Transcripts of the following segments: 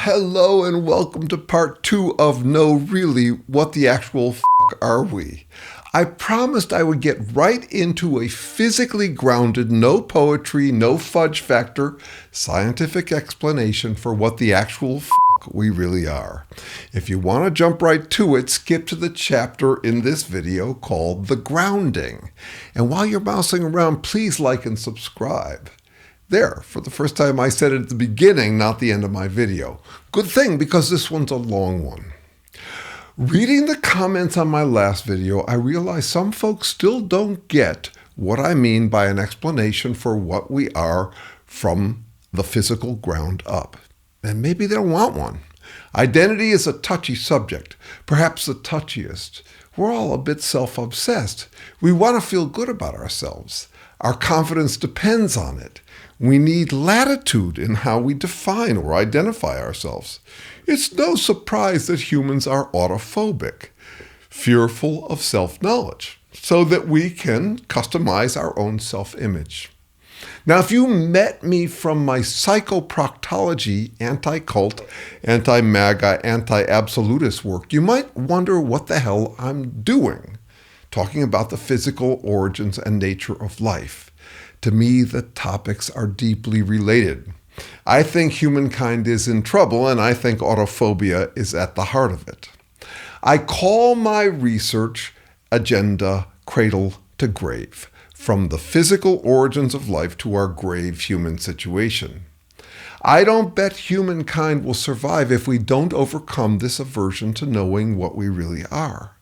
Hello and welcome to part 2 of No Really, What the Actual F*** Are We? I promised I would get right into a physically grounded, no poetry, no fudge factor, scientific explanation for what the actual f*** we really are. If you want to jump right to it, skip to the chapter in this video called The Grounding. And while you're mousing around, please like and subscribe. There, for the first time I said it at the beginning, not the end of my video. Good thing, because this one's a long one. Reading the comments on my last video, I realized some folks still don't get what I mean by an explanation for what we are from the physical ground up. And maybe they don't want one. Identity is a touchy subject, perhaps the touchiest. We're all a bit self-obsessed. We want to feel good about ourselves. Our confidence depends on it. We need latitude in how we define or identify ourselves. It's no surprise that humans are autophobic, fearful of self-knowledge, so that we can customize our own self-image. Now, if you met me from my psychoproctology, anti-cult, anti-MAGA, anti-absolutist work, you might wonder what the hell I'm doing, talking about the physical origins and nature of life. To me, the topics are deeply related. I think humankind is in trouble, and I think autophobia is at the heart of it. I call my research agenda Cradle to Grave, from the physical origins of life to our grave human situation. I don't bet humankind will survive if we don't overcome this aversion to knowing what we really are.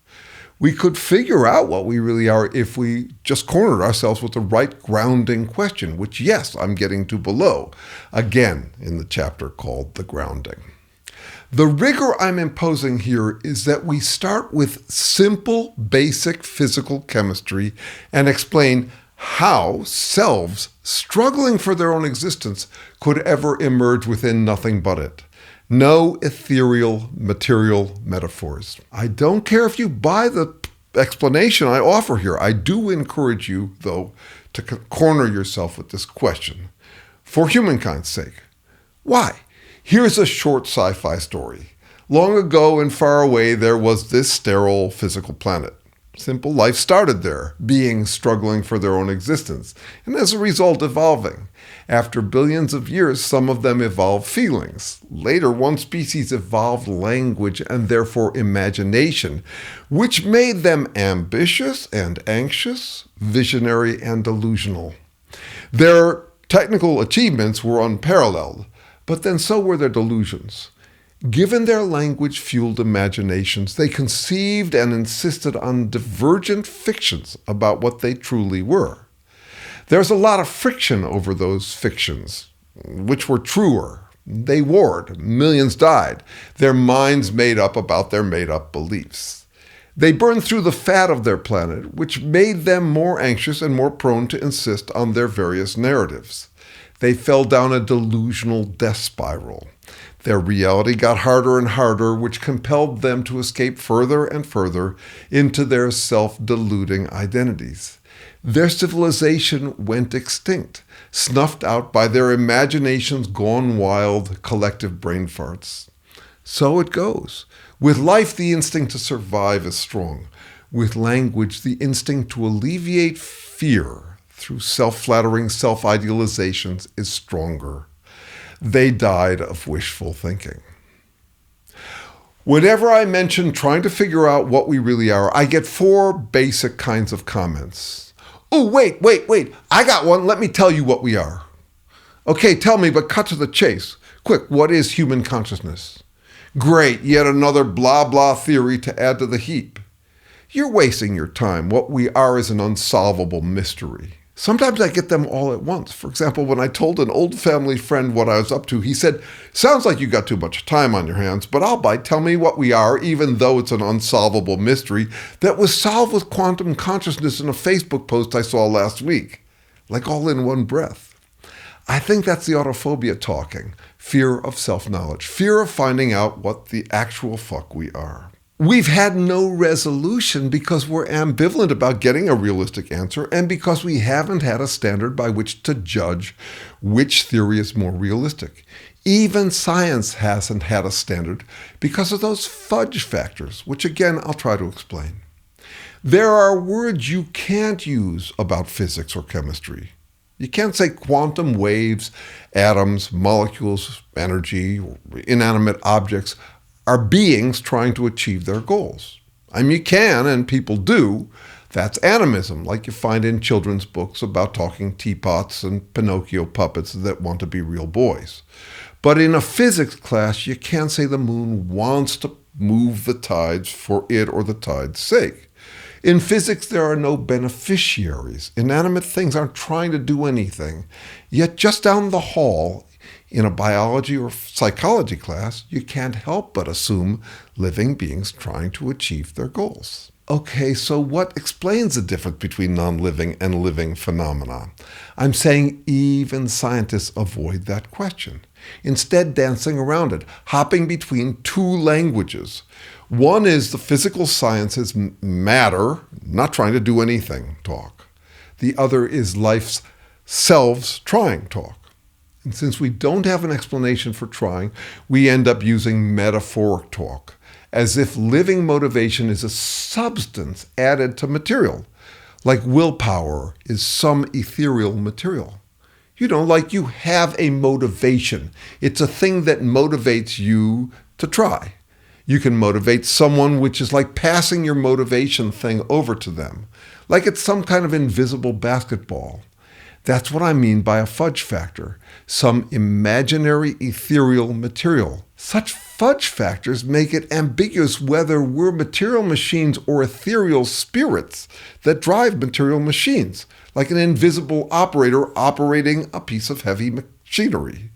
We could figure out what we really are if we just cornered ourselves with the right grounding question, which, yes, I'm getting to below, again in the chapter called The Grounding. The rigor I'm imposing here is that we start with simple, basic physical chemistry and explain how selves, struggling for their own existence, could ever emerge within nothing but it. No ethereal, material metaphors. I don't care if you buy the explanation I offer here. I do encourage you, though, to corner yourself with this question. For humankind's sake. Why? Here's a short sci-fi story. Long ago and far away, there was this sterile physical planet. Simple life started there, beings struggling for their own existence, and as a result evolving. After billions of years, some of them evolved feelings. Later, one species evolved language and therefore imagination, which made them ambitious and anxious, visionary and delusional. Their technical achievements were unparalleled, but then so were their delusions. Given their language-fueled imaginations, they conceived and insisted on divergent fictions about what they truly were. There's a lot of friction over those fictions, which were truer. They warred. Millions died. Their minds made up about their made-up beliefs. They burned through the fat of their planet, which made them more anxious and more prone to insist on their various narratives. They fell down a delusional death spiral. Their reality got harder and harder, which compelled them to escape further and further into their self-deluding identities. Their civilization went extinct, snuffed out by their imaginations gone wild, collective brain farts. So it goes. With life, the instinct to survive is strong. With language, the instinct to alleviate fear through self-flattering self-idealizations is stronger. They died of wishful thinking. Whenever I mention trying to figure out what we really are, I get 4 basic kinds of comments. Oh, wait, I got one. Let me tell you what we are. Okay, tell me, but cut to the chase. Quick, what is human consciousness? Great, yet another blah, blah theory to add to the heap. You're wasting your time. What we are is an unsolvable mystery. Sometimes I get them all at once. For example, when I told an old family friend what I was up to, he said, "Sounds like you got too much time on your hands, but I'll bite. Tell me what we are, even though it's an unsolvable mystery that was solved with quantum consciousness in a Facebook post I saw last week." Like all in one breath. I think that's the autophobia talking. Fear of self-knowledge. Fear of finding out what the actual fuck we are. We've had no resolution because we're ambivalent about getting a realistic answer and because we haven't had a standard by which to judge which theory is more realistic. Even science hasn't had a standard because of those fudge factors, which again I'll try to explain. There are words you can't use about physics or chemistry. You can't say quantum waves, atoms, molecules, energy, or inanimate objects are beings trying to achieve their goals. I mean, you can, and people do. That's animism, like you find in children's books about talking teapots and Pinocchio puppets that want to be real boys. But in a physics class, you can't say the moon wants to move the tides for it or the tide's sake. In physics, there are no beneficiaries. Inanimate things aren't trying to do anything. Yet just down the hall, in a biology or psychology class, you can't help but assume living beings trying to achieve their goals. Okay, so what explains the difference between non-living and living phenomena? I'm saying even scientists avoid that question, instead dancing around it, hopping between two languages. One is the physical sciences matter, not trying to do anything talk. The other is life's selves trying talk. And since we don't have an explanation for trying, we end up using metaphoric talk, as if living motivation is a substance added to material, like willpower is some ethereal material. Like you have a motivation. It's a thing that motivates you to try. You can motivate someone, which is like passing your motivation thing over to them, like it's some kind of invisible basketball. That's what I mean by a fudge factor, some imaginary ethereal material. Such fudge factors make it ambiguous whether we're material machines or ethereal spirits that drive material machines, like an invisible operator operating a piece of heavy machinery.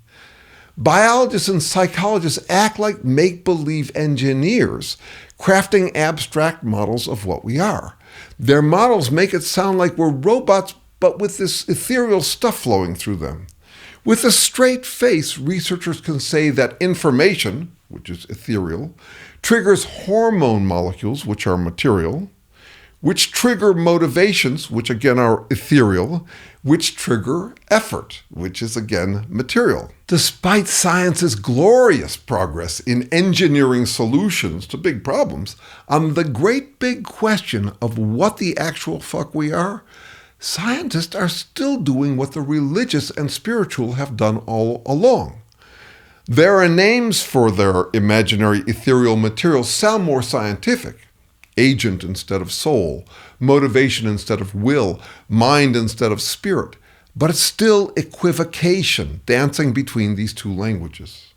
Biologists and psychologists act like make-believe engineers, crafting abstract models of what we are. Their models make it sound like we're robots, but with this ethereal stuff flowing through them. With a straight face, researchers can say that information, which is ethereal, triggers hormone molecules, which are material, which trigger motivations, which again are ethereal, which trigger effort, which is again material. Despite science's glorious progress in engineering solutions to big problems, on the great big question of what the actual fuck we are, scientists are still doing what the religious and spiritual have done all along. There are names for their imaginary ethereal materials sound more scientific. Agent instead of soul, motivation instead of will, mind instead of spirit. But it's still equivocation, dancing between these two languages.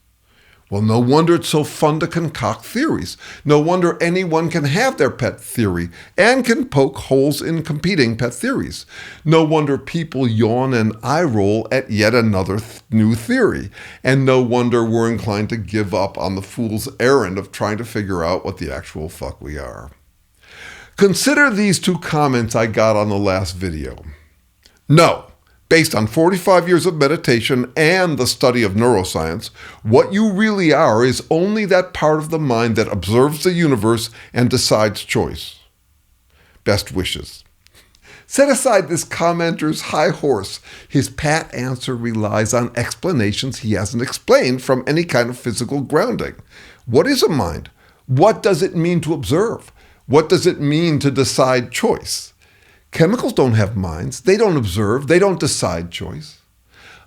Well, no wonder it's so fun to concoct theories. No wonder anyone can have their pet theory and can poke holes in competing pet theories. No wonder people yawn and eye roll at yet another new theory. And no wonder we're inclined to give up on the fool's errand of trying to figure out what the actual fuck we are. Consider these two comments I got on the last video. No. Based on 45 years of meditation and the study of neuroscience, what you really are is only that part of the mind that observes the universe and decides choice. Best wishes. Set aside this commenter's high horse. His pat answer relies on explanations he hasn't explained from any kind of physical grounding. What is a mind? What does it mean to observe? What does it mean to decide choice? Chemicals don't have minds. They don't observe. They don't decide choice.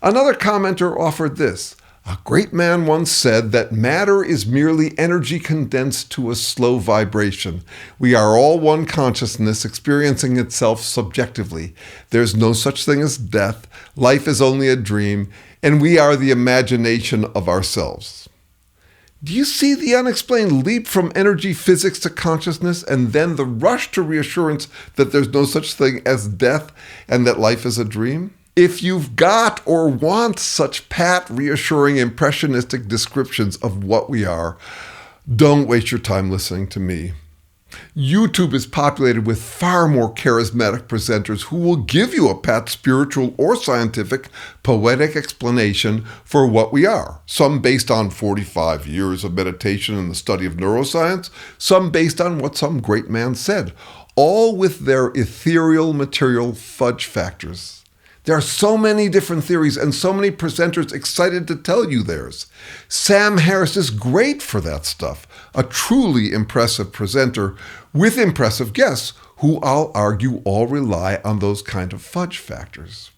Another commenter offered this. A great man once said that matter is merely energy condensed to a slow vibration. We are all one consciousness experiencing itself subjectively. There's no such thing as death. Life is only a dream, and we are the imagination of ourselves. Do you see the unexplained leap from energy physics to consciousness and then the rush to reassurance that there's no such thing as death and that life is a dream? If you've got or want such pat, reassuring, impressionistic descriptions of what we are, don't waste your time listening to me. YouTube is populated with far more charismatic presenters who will give you a pat spiritual or scientific, poetic explanation for what we are. Some based on 45 years of meditation and the study of neuroscience, some based on what some great man said, all with their ethereal material fudge factors. There are so many different theories and so many presenters excited to tell you theirs. Sam Harris is great for that stuff, a truly impressive presenter with impressive guests who I'll argue all rely on those kind of fudge factors.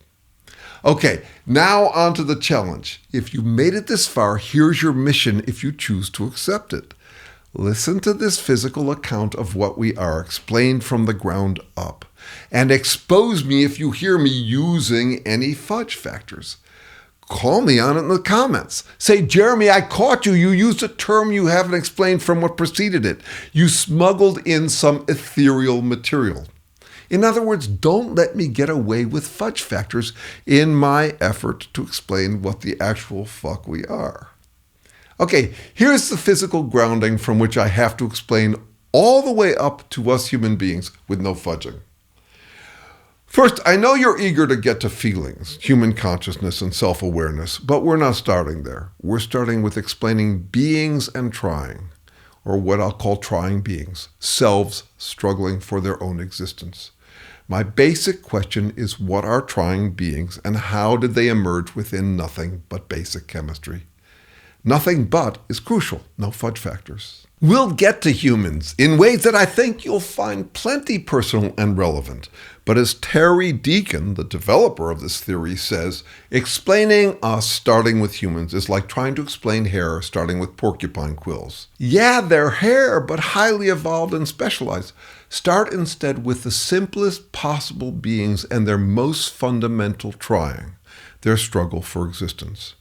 Okay, now on to the challenge. If you made it this far, here's your mission if you choose to accept it. Listen to this physical account of what we are, explained from the ground up, and expose me if you hear me using any fudge factors. Call me on it in the comments. Say, Jeremy, I caught you. You used a term you haven't explained from what preceded it. You smuggled in some ethereal material. In other words, don't let me get away with fudge factors in my effort to explain what the actual fuck we are. Okay, here's the physical grounding from which I have to explain all the way up to us human beings with no fudging. First, I know you're eager to get to feelings, human consciousness, and self-awareness, but we're not starting there. We're starting with explaining beings and trying, or what I'll call trying beings, selves struggling for their own existence. My basic question is, what are trying beings and how did they emerge within nothing but basic chemistry? Nothing but is crucial, no fudge factors. We'll get to humans in ways that I think you'll find plenty personal and relevant. But as Terry Deacon, the developer of this theory, says, explaining us starting with humans is like trying to explain hair starting with porcupine quills. Yeah, they're hair, but highly evolved and specialized. Start instead with the simplest possible beings and their most fundamental trying, their struggle for existence.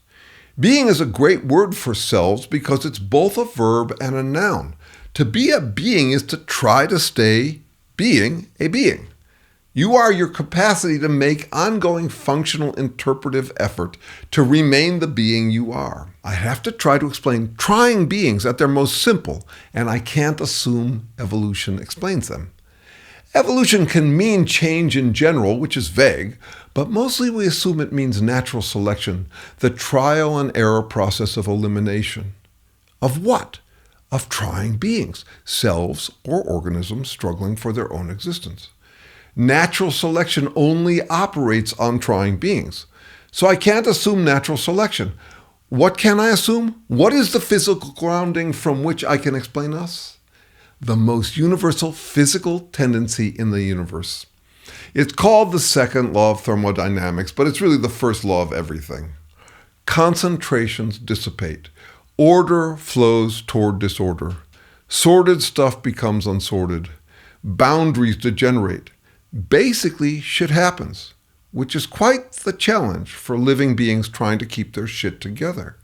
Being is a great word for selves because it's both a verb and a noun. To be a being is to try to stay being a being. You are your capacity to make ongoing functional interpretive effort to remain the being you are. I have to try to explain trying beings at their most simple, and I can't assume evolution explains them. Evolution can mean change in general, which is vague, but mostly we assume it means natural selection, the trial and error process of elimination. Of what? Of trying beings, selves or organisms struggling for their own existence. Natural selection only operates on trying beings. So I can't assume natural selection. What can I assume? What is the physical grounding from which I can explain us? The most universal physical tendency in the universe. It's called the second law of thermodynamics, but it's really the first law of everything. Concentrations dissipate. Order flows toward disorder. Sorted stuff becomes unsorted. Boundaries degenerate. Basically, shit happens, which is quite the challenge for living beings trying to keep their shit together.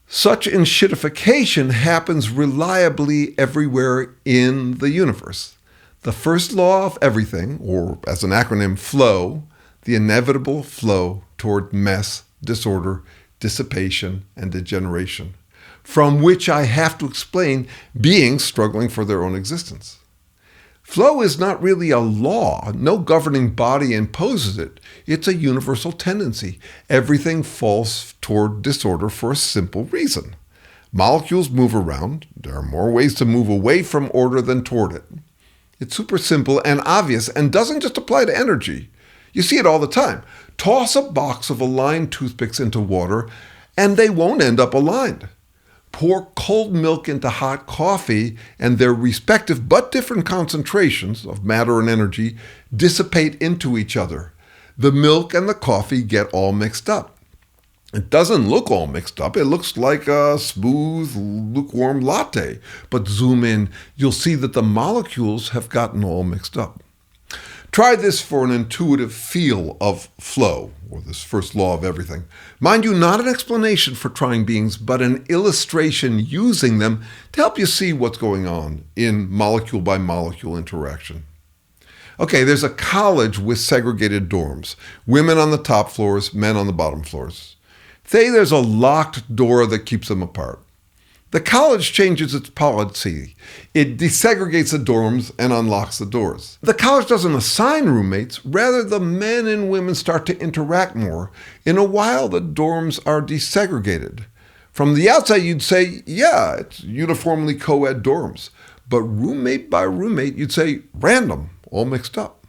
Such enshittification happens reliably everywhere in the universe. The first law of everything, or as an acronym, flow, the inevitable flow toward mess, disorder, dissipation, and degeneration, from which I have to explain beings struggling for their own existence. Flow is not really a law. No governing body imposes it. It's a universal tendency. Everything falls toward disorder for a simple reason. Molecules move around. There are more ways to move away from order than toward it. It's super simple and obvious and doesn't just apply to energy. You see it all the time. Toss a box of aligned toothpicks into water and they won't end up aligned. Pour cold milk into hot coffee and their respective but different concentrations of matter and energy dissipate into each other. The milk and the coffee get all mixed up. It doesn't look all mixed up. It looks like a smooth, lukewarm latte. But zoom in, you'll see that the molecules have gotten all mixed up. Try this for an intuitive feel of flow, or this first law of everything. Mind you, not an explanation for trying beings, but an illustration using them to help you see what's going on in molecule by molecule interaction. Okay, there's a college with segregated dorms. Women on the top floors, men on the bottom floors. Say there's a locked door that keeps them apart. The college changes its policy. It desegregates the dorms and unlocks the doors. The college doesn't assign roommates. Rather, the men and women start to interact more. In a while, the dorms are desegregated. From the outside, you'd say, yeah, it's uniformly co-ed dorms. But roommate by roommate, you'd say random, all mixed up.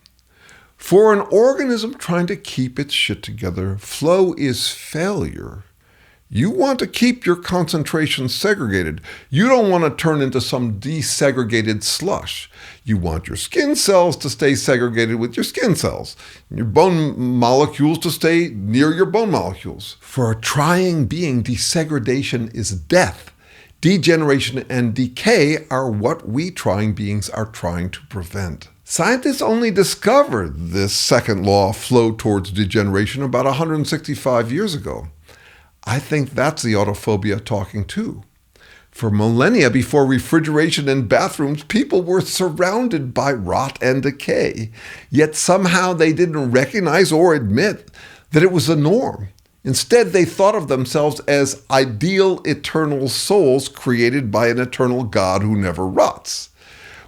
For an organism trying to keep its shit together, flow is failure. You want to keep your concentration segregated. You don't want to turn into some desegregated slush. You want your skin cells to stay segregated with your skin cells, and your bone molecules to stay near your bone molecules. For a trying being, desegregation is death. Degeneration and decay are what we trying beings are trying to prevent. Scientists only discovered this second law of flow towards degeneration about 165 years ago. I think that's the autophobia talking too. For millennia before refrigeration in bathrooms, people were surrounded by rot and decay, yet somehow they didn't recognize or admit that it was the norm. Instead, they thought of themselves as ideal eternal souls created by an eternal God who never rots.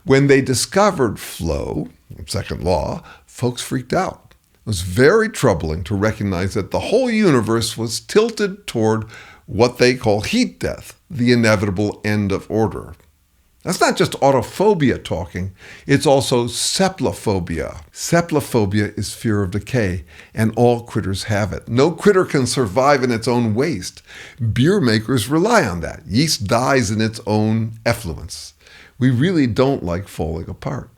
When they discovered flow, second law, folks freaked out. It was very troubling to recognize that the whole universe was tilted toward what they call heat death, the inevitable end of order. That's not just autophobia talking, it's also Seplophobia. Seplophobia is fear of decay, and all critters have it. No critter can survive in its own waste. Beer makers rely on that. Yeast dies in its own effluence. We really don't like falling apart.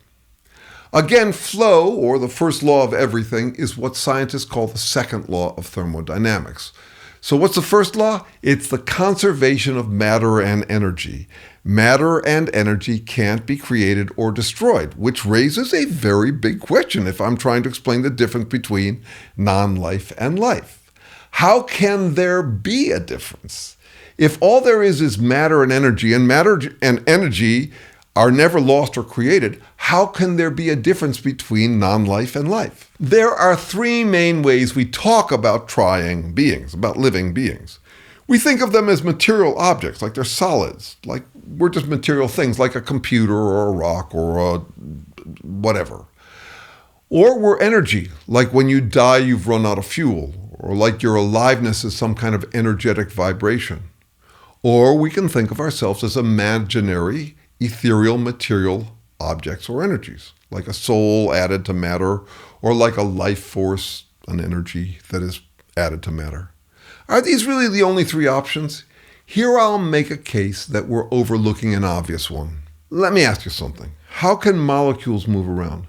Again, flow, or the first law of everything, is what scientists call the second law of thermodynamics. So what's the first law? It's the conservation of matter and energy. Matter and energy can't be created or destroyed, which raises a very big question if I'm trying to explain the difference between non-life and life. How can there be a difference? If all there is matter and matter and energy are never lost or created, how can there be a difference between non-life and life? There are three main ways we talk about trying beings, about living beings. We think of them as material objects, like they're solids, like we're just material things, like a computer or a rock or a whatever. Or we're energy, like when you die, you've run out of fuel, or like your aliveness is some kind of energetic vibration. Or we can think of ourselves as imaginary, ethereal material objects or energies, like a soul added to matter, or like a life force, an energy that is added to matter. Are these really the only three options? Here I'll make a case that we're overlooking an obvious one. Let me ask you something. How can molecules move around?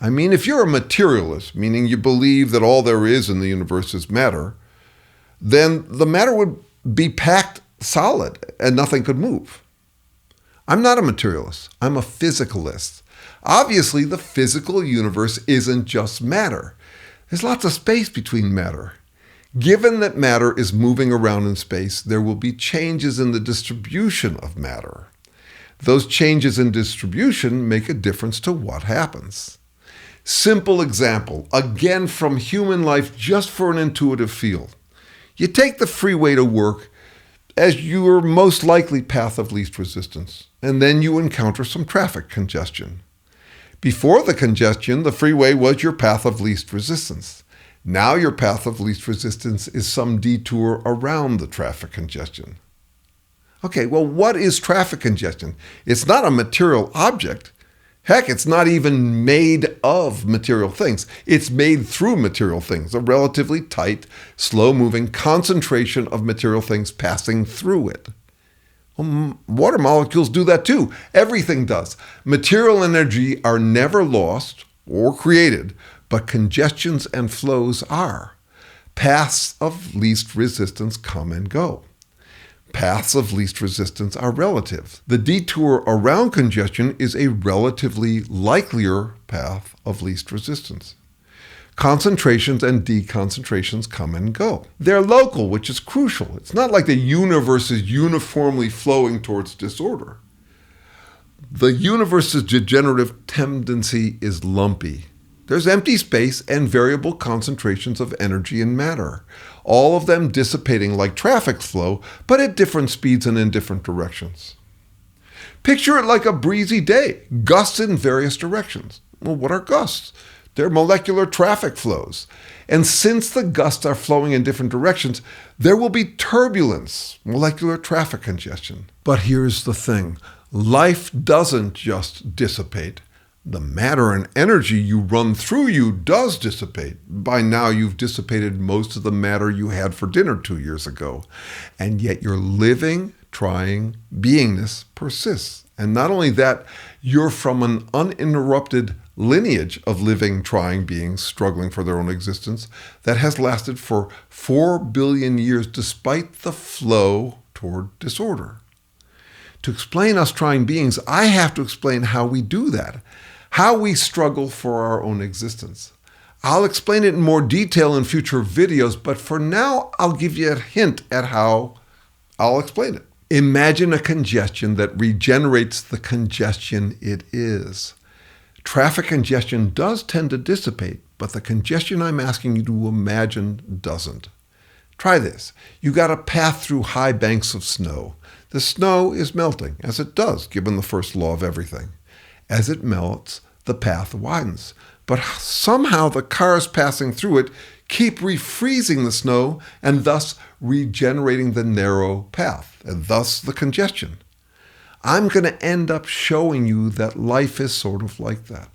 I mean, if you're a materialist, meaning you believe that all there is in the universe is matter, then the matter would be packed solid and nothing could move. I'm not a materialist. I'm a physicalist. Obviously, the physical universe isn't just matter. There's lots of space between matter. Given that matter is moving around in space, there will be changes in the distribution of matter. Those changes in distribution make a difference to what happens. Simple example, again from human life, just for an intuitive feel. You take the freeway to work as your most likely path of least resistance, and then you encounter some traffic congestion. Before the congestion, the freeway was your path of least resistance. Now your path of least resistance is some detour around the traffic congestion. Okay, well, what is traffic congestion? It's not a material object. Heck, it's not even made of material things. It's made through material things, a relatively tight, slow-moving concentration of material things passing through it. Well, water molecules do that too. Everything does. Material energy are never lost or created, but congestions and flows are. Paths of least resistance come and go. Paths of least resistance are relative. The detour around congestion is a relatively likelier path of least resistance. Concentrations and deconcentrations come and go. They're local, which is crucial. It's not like the universe is uniformly flowing towards disorder. The universe's degenerative tendency is lumpy. There's empty space and variable concentrations of energy and matter, all of them dissipating like traffic flow, but at different speeds and in different directions. Picture it like a breezy day, gusts in various directions. Well, what are gusts? They're molecular traffic flows. And since the gusts are flowing in different directions, there will be turbulence, molecular traffic congestion. But here's the thing. Life doesn't just dissipate. The matter and energy you run through you does dissipate. By now, you've dissipated most of the matter you had for dinner 2 years ago. And yet your living, trying beingness persists. And not only that, you're from an uninterrupted lineage of living, trying beings struggling for their own existence that has lasted for 4 billion years despite the flow toward disorder. To explain us trying beings, I have to explain how we do that, how we struggle for our own existence. I'll explain it in more detail in future videos, but for now, I'll give you a hint at how I'll explain it. Imagine a congestion that regenerates the congestion it is. Traffic congestion does tend to dissipate, but the congestion I'm asking you to imagine doesn't. Try this. You got a path through high banks of snow. The snow is melting, as it does, given the first law of everything. As it melts, the path widens. But somehow the cars passing through it keep refreezing the snow and thus regenerating the narrow path, and thus the congestion. I'm going to end up showing you that life is sort of like that.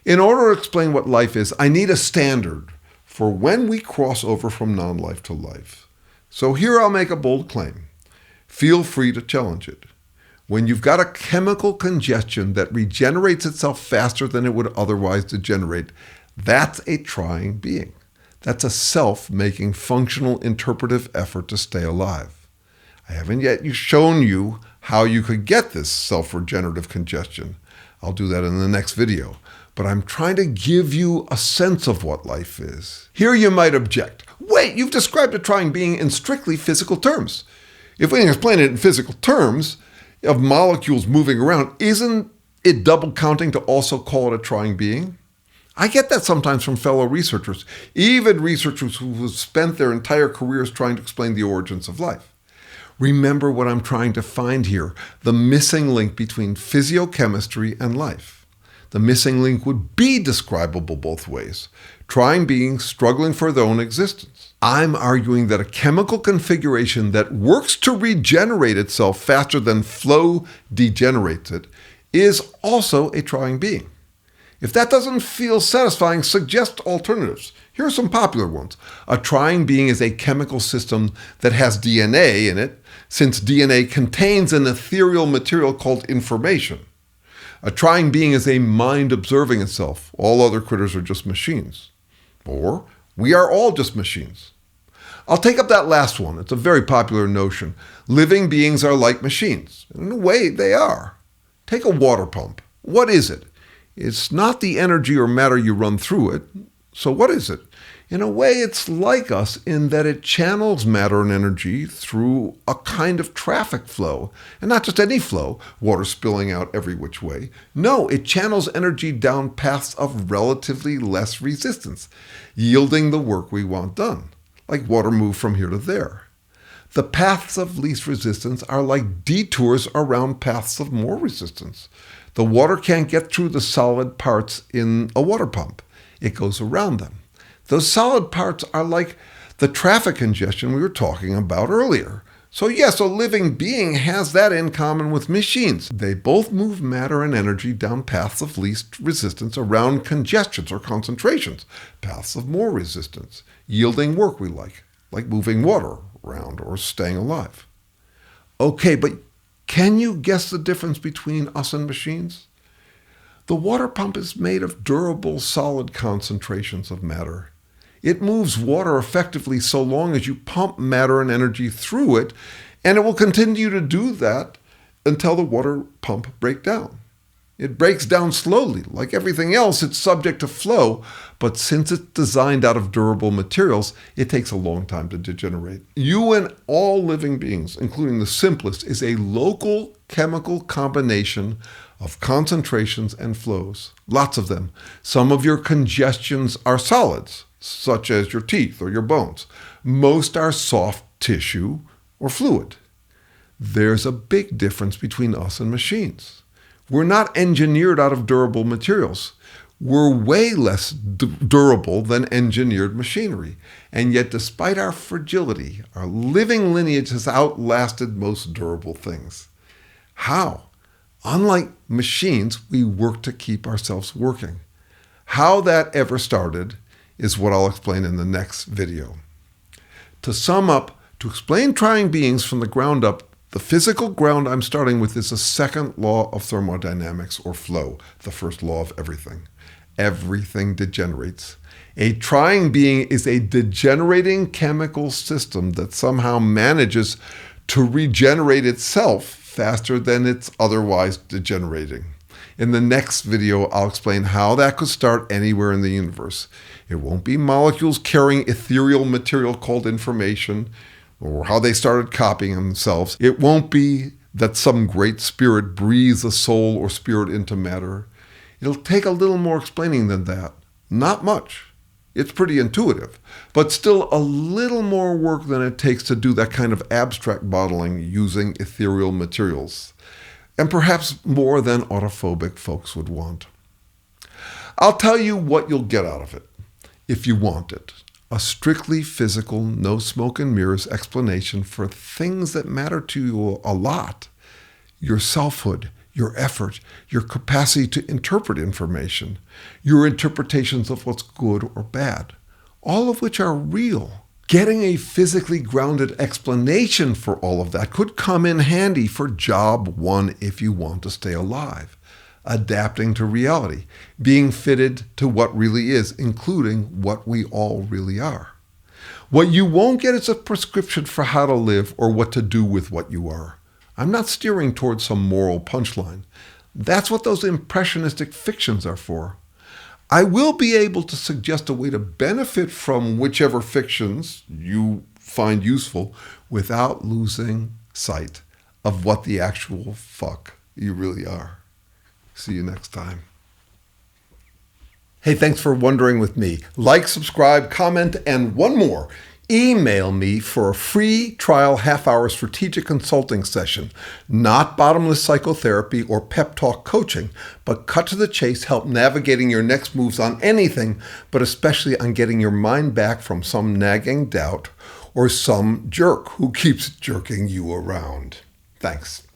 In order to explain what life is, I need a standard for when we cross over from non-life to life. So here I'll make a bold claim. Feel free to challenge it. When you've got a chemical congestion that regenerates itself faster than it would otherwise degenerate, that's a trying being. That's a self making functional interpretive effort to stay alive. I haven't yet shown you how you could get this self-regenerative congestion. I'll do that in the next video. But I'm trying to give you a sense of what life is. Here you might object. Wait, you've described a trying being in strictly physical terms. If we can explain it in physical terms of molecules moving around, isn't it double counting to also call it a trying being? I get that sometimes from fellow researchers, even researchers who have spent their entire careers trying to explain the origins of life. Remember what I'm trying to find here, the missing link between physiochemistry and life. The missing link would be describable both ways, trying beings struggling for their own existence. I'm arguing that a chemical configuration that works to regenerate itself faster than flow degenerates it is also a trying being. If that doesn't feel satisfying, suggest alternatives. Here are some popular ones. A trying being is a chemical system that has DNA in it, since DNA contains an ethereal material called information. A trying being is a mind observing itself. All other critters are just machines. Or, we are all just machines. I'll take up that last one. It's a very popular notion. Living beings are like machines. In a way, they are. Take a water pump. What is it? It's not the energy or matter you run through it. So what is it? In a way, it's like us in that it channels matter and energy through a kind of traffic flow. And not just any flow, water spilling out every which way. No, it channels energy down paths of relatively less resistance, yielding the work we want done, like water moved from here to there. The paths of least resistance are like detours around paths of more resistance. The water can't get through the solid parts in a water pump. It goes around them. Those solid parts are like the traffic congestion we were talking about earlier. So yes, a living being has that in common with machines. They both move matter and energy down paths of least resistance around congestions or concentrations, paths of more resistance, yielding work we like moving water around or staying alive. Okay, but can you guess the difference between us and machines? The water pump is made of durable, solid concentrations of matter. It moves water effectively so long as you pump matter and energy through it, and it will continue to do that until the water pump breaks down. It breaks down slowly. Like everything else, it's subject to flow, but since it's designed out of durable materials, it takes a long time to degenerate. You and all living beings, including the simplest, is a local chemical combination of concentrations and flows. Lots of them. Some of your congestions are solids, such as your teeth or your bones. Most are soft tissue or fluid. There's a big difference between us and machines. We're not engineered out of durable materials. We're way less durable than engineered machinery. And yet, despite our fragility, our living lineage has outlasted most durable things. How? Unlike machines, we work to keep ourselves working. How that ever started is what I'll explain in the next video. To sum up, to explain trying beings from the ground up, the physical ground I'm starting with is the second law of thermodynamics, or flow, the first law of everything. Everything degenerates. A trying being is a degenerating chemical system that somehow manages to regenerate itself faster than it's otherwise degenerating. In the next video, I'll explain how that could start anywhere in the universe. It won't be molecules carrying ethereal material called information, or how they started copying themselves. It won't be that some great spirit breathes a soul or spirit into matter. It'll take a little more explaining than that. Not much. It's pretty intuitive, but still a little more work than it takes to do that kind of abstract modeling using ethereal materials, and perhaps more than autophobic folks would want. I'll tell you what you'll get out of it, if you want it. A strictly physical, no smoke and mirrors explanation for things that matter to you a lot. Your selfhood, your effort, your capacity to interpret information, your interpretations of what's good or bad, all of which are real. Getting a physically grounded explanation for all of that could come in handy for job one if you want to stay alive. Adapting to reality, being fitted to what really is, including what we all really are. What you won't get is a prescription for how to live or what to do with what you are. I'm not steering towards some moral punchline. That's what those impressionistic fictions are for. I will be able to suggest a way to benefit from whichever fictions you find useful without losing sight of what the actual fuck you really are. See you next time. Hey, thanks for wondering with me. Like, subscribe, comment, and one more. Email me for a free trial half-hour strategic consulting session. Not bottomless psychotherapy or pep talk coaching, but cut to the chase, help navigating your next moves on anything, but especially on getting your mind back from some nagging doubt or some jerk who keeps jerking you around. Thanks.